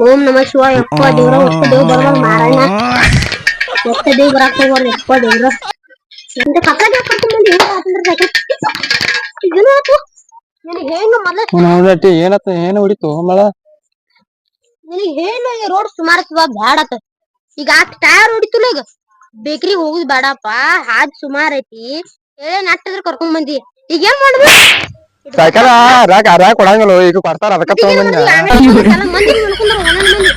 ಓಂ ನಮ ಶಿವಾಯ ಯಪ್ಪ ದೇವ್ರ ಒಟ್ಟ ದೇವ್ ಬರ್ಬಾರ ಮಾರಾಯಣ ಒಟ್ಟ ದೇವ್ ಬರಾಕ್ ಹೋಗ್ಬಾರ್ದು ಯಪ್ಪ ದೇವ್ರ ಎಂತ ಕಪ್ಪಳ ಕರ್ಕೊಂಡ್ ನಿನಗೆ ಏನು ಮೊದಲ ಏನತ್ತ ಏನು ಹೊಡಿತು ಮಳ ನಿನಗೆ ಏನು ರೋಡ್ ಸುಮಾರು ಬ್ಯಾಡತ್ತ ಈಗ ಟೈರ್ ಹೊಡಿತುಲ್ಲ ಈಗ ಬೇಕ್ರಿ ಹೋಗುದ್ ಬೇಡಪ್ಪ ಹಾದ್ ಸುಮಾರ್ ಐತಿ ನಟ್ಟದ್ರ ಕರ್ಕೊಂಡ್ ಬಂದಿ ಈಗ ಏನ್ ಮಾಡುದು ಸೈಕಲ್ ರಾಕ್ ಕೊಡಂಗಿಲ್ಲ ಈಗ ಕೊಡ್ತಾರ ಅದಕ್ಕ ತಗೊಂಡ್ ಮಂದಿ ನೋಡ್ಕೊಂಡ್ರ ಒಂದೊಂದ್ ಮಂದಿ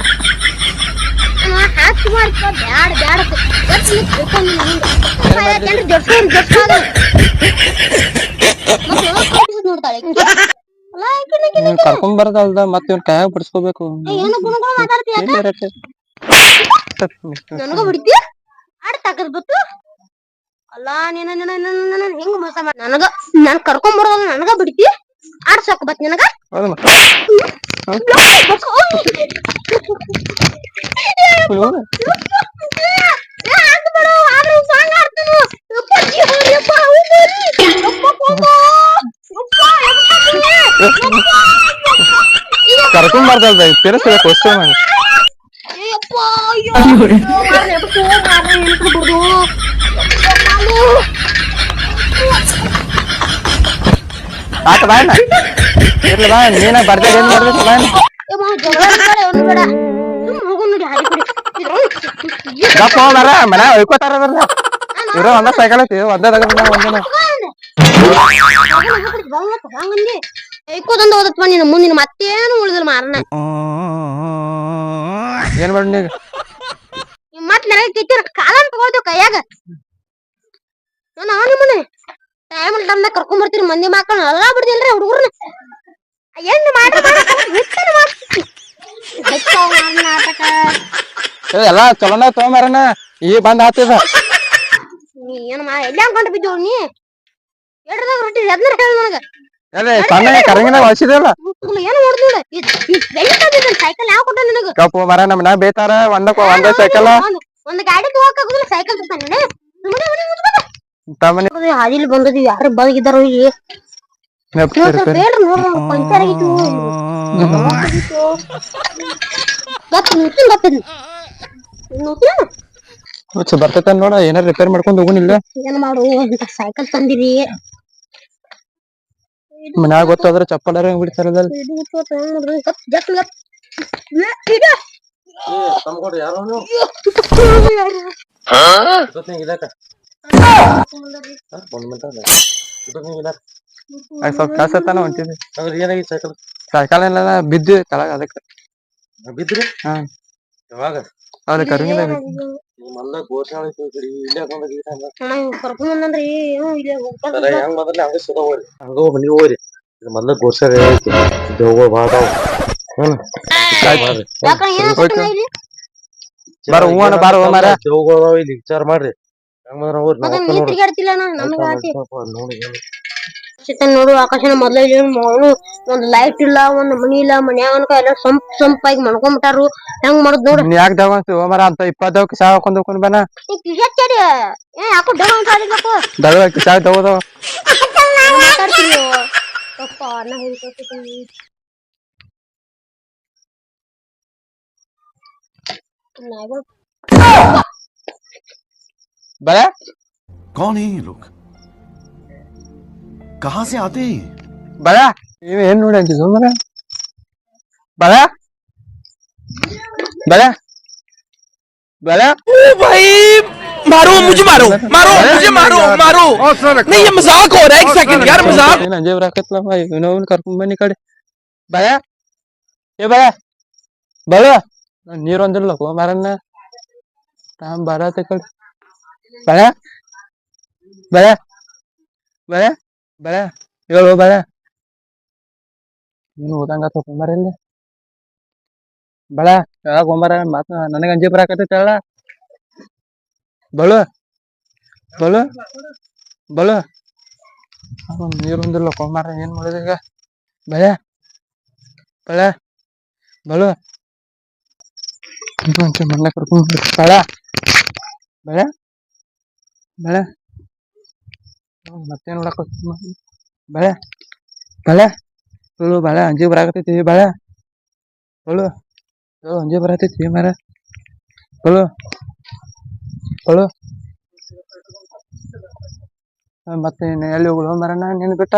ಹಾದ್ ಸುಮಾರ್ ಬ್ಯಾಡ ಬ್ಯಾಡತ್ತ ನೋಡ್ತಾಳೆ ಕರ್ಕೊಂಡ್ ಬರದಲ್ದ ಮತ್ ಇವ್ನ ಕೈಯಾಗ ಬಿಡಿಸ್ಕೋಬೇಕು ಏನೋ ಗುಣಗಳು ಮಾತಾಡ್ತೀಯ ನನಗ ಬಿಡ್ತೀಯ ಆಡ್ ತಾಕತ್ ಬತ್ತು ಅಲ್ಲ ನೀನ ಹೆಂಗ್ ಮೋಸ ಮಾಡ ನನಗ ನಾನ್ ಕರ್ಕೊಂಡ್ ಬರೋದಲ್ಲ ನನಗ ಬಿಡ್ತಿ ಆಡ್ಸಕ್ ಬತ್ ನಿನಗ ಕರ್ಕೊಂಡ್ ಬರ್ತಲ್ದ ತಿರ್ಸ್ಬೇಕು ಅಷ್ಟೇ ಮಾಡಿ ಆತ ಬಾಯಣ್ಣ ಇರ್ಲಿ ಬಾ ನೀನ ಬರ್ದಾಗ ಏನ್ ಮಾಡ್ಬೇಕು ಬಾಯಣ್ಣ ಗಪ್ಪ ಹೋಗ್ಬಾರ ಮನೆ ಹೊಯ್ಕೋತಾರ ಇರೋ ಒಂದ ಸೈಕಲ್ ಐತಿ ಒಂದೇ ಒಂದಿನ ಐಕೋದಂದ ಓದತ್ವ ನೀನು ಮುಂದಿನ ಮತ್ತೇನು ಉಳಿದಿಲ್ಲ ಮಾರನ ಏನ್ ಮಾಡಿ ನೀಗ ಮತ್ ನನಗೆ ಕಾಲ ತಗೋತೀವಿ ಕೈಯಾಗ ನಾನು ನಿಮ್ಮನೆ ಟೈಮ್ ಟೈಮ್ನಾಗ ಕರ್ಕೊಂಡ್ ಬರ್ತೀರಿ ಮಂದಿ ಮಕ್ಕಳು ಎಲ್ಲ ಬಿಡ್ದಿಲ್ರಿ ಹುಡುಗರ್ನ ಹೆಂಗ್ ಮಾಡ್ರಿ ನಾಟಕ ಎಲ್ಲ ಚಲೋನ ತಗೊಂಬಾರನ ಈಗ ಬಂದ್ ಆತದ ನೀ ಏನ್ ಎಲ್ಲಿ ಅನ್ಕೊಂಡು ಬಿದ್ದವ್ ನೀ ಎಡ್ರದಾಗ ರೊಟ್ಟಿ ಎದ್ನ ಹೇಳ ನನಗ ಅದೇ ಸಣ್ಣ ಕರಂಗಿನ ಹೊಸಿದಲ್ಲ ಏನು ನೋಡ್ದು ಸೈಕಲ್ ಯಾವ ಕೊಟ್ಟ ನಿನಗ ಕಪ್ಪು ಮರ ನಮ್ ನಾ ಬೇತಾರ ಒಂದೇ ಸೈಕಲ್ ಒಂದು ಗಾಡಿ ತಗೋಕಾಗುದಿಲ್ಲ ಸೈಕಲ್ ತರ್ತಾನೆ ಹಾದಿಲಿ ಬಂದದಿ ಯಾರು ಬದಗಿದ್ದಾರೋ ಇಲ್ಲಿ ಸ್ವಲ್ಪ ಹೇಳ್ರಿ ನೋಡ್ರಿ ಪಂಚರ್ ಆಗಿತ್ತು ಬರ್ತೈತ ನೋಡ ಏನಾರ ರಿಪೇರ್ ಮಾಡ್ಕೊಂಡ್ ಹೋಗುನಿಲ್ಲ ಏನ್ ಮಾಡು ಅಂತ ಸೈಕಲ್ ತಂದಿರಿ ಮನ್ಯಾಗ ಗೊತ್ತಾದ್ರೆ ಚಪ್ಪಲಾರ ಹೆಂಗ್ ಬಿಡ್ತಾರದಲ್ ಸ್ವಲ್ಪ ಕಾಸ ತಾನ ಹೊಂಟಿದ್ವಿ ಏನಾಗಿ ಸೈಕಲ್ ಎಲ್ಲ ಬಿದ್ದು ತಳಗ ಅದಕ್ಕೆ ಬಿದ್ರಿ ಹಾ ಯಾವಾಗ ಅವ್ರ ಕರಂಗಿಲ್ಲ ಮೊದ್ಲ ಗೋಶಾಲೆ ಕರ್ಕೊಂಡ್ಬಂದ್ರಿ ಹೆಂಗ್ ಮೊದಲ ಹಂಗ ಸುದ ಹೋರಿ ಹಂಗ ಮನಿ ಹೋರಿ ಮೊದ್ಲ ಗೋಶಾಲೆ ದೇವ್ಗಳು ಬಾಳ ಬಾರ ಹೂವಣ ಬಾರ ಮಾರ ದೇವ್ಗಳು ಇಲ್ಲಿ ವಿಚಾರ ಮಾಡ್ರಿ ನೋಡು ಆಕಾಶನ ಮೊದ್ಲ ಒಂದ್ ಲೈಟ್ ಇಲ್ಲ ಒಂದ್ ಮನಿ ಇಲ್ಲ ಮನ್ಯಾಗನಕ ಎಲ್ಲ ಸಂಪಾಗಿ ಮಾಡ್ಕೊಂಡ್ಬಿಟ್ಟಾರು ಹೆಂಗ್ ಮಾಡುದ್ ನೋಡು ಯಾಕ ದವ ಮರ ಅಂತ 20 ಸಾವಿರ ಹಾಕೊಂಡ್ ಬನ ಯಾಕೋ ಸಾವ್ ತಗೋದ ಮಾತಾಡ್ತೀನಿ बड़ा कौन है ये लोग कहां से आते हैं बड़ा ये नोड़ मरा बड़ा बड़ा बड़ा ओ भाई मारो मुझे मारो मारो मुझे मारो मारो नहीं ये मजाक हो रहा है एक सेकंड यार मजाक अंजे राकतला भाई इनोन ಕರ್ಕೊಂಡ್ ಬನ್ನಿ ಕಡೆ ಬड़ा ए बड़ा बड़ा ನೀರು ಒಂದಿಲ್ಲ ಮಾರನ್ನ ತಾಂ ಬರತೆ ಕಡೆ ಬड़ा बड़ा बड़ा बड़ा ಹೇಳು ಬड़ा ನೀನು ಓದಂಗ ತಗೊಂಬರಲ್ಲ ಬड़ा ಯಾಕೊಂಬರ ಮಾತ ನನಗೆ ಅಂಜೆ ಬರಾಕತೈತಿ ಹೇಳ ಬಳು ಬಳು ಬಳು ನೀರು ಒಂದಿಲ್ಲ ಕೊಂಬಾರ ಏನ್ ಮಾಡೋದು ಈಗ ಬಳೆ ಬಳೆ ಬಳು ಮಣ್ಣ ಕರ್ಕೊಂಡ್ ಬಳ ಬಳೆ ಬಳೆ ಮತ್ತೇನ್ ನೋಡಕ್ ಬಳೆ ಬಳೆ ಬಳೆ ಅಂಜಿ ಬರಾಕತೈತಿ ಬಳೆ ಬಳು ಒಂದೇ ಬರತೈತಿ ಮರ ಬಳು ಬಳು ಮತ್ತೆ ಎಲ್ಲಿ ಹೋಗುದು ಮರನ ನೀನು ಬಿಟ್ಟ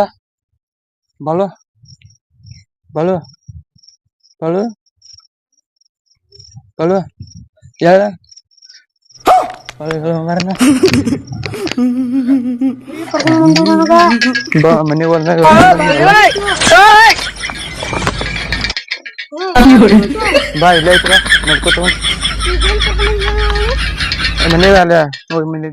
ಬಳು ಬಳು ಬಳು ಬಳು ಹೇಳ ಮರನ ಮನೆಗೆ ಬಂದಾಗ ಬಾ ಇಲ್ಲ ಐತ್ರ ನೋಡ್ಕೊತ ಮನೆಗೆ ಅಲ್ಲ ಹೋಗಿ ಮನೆ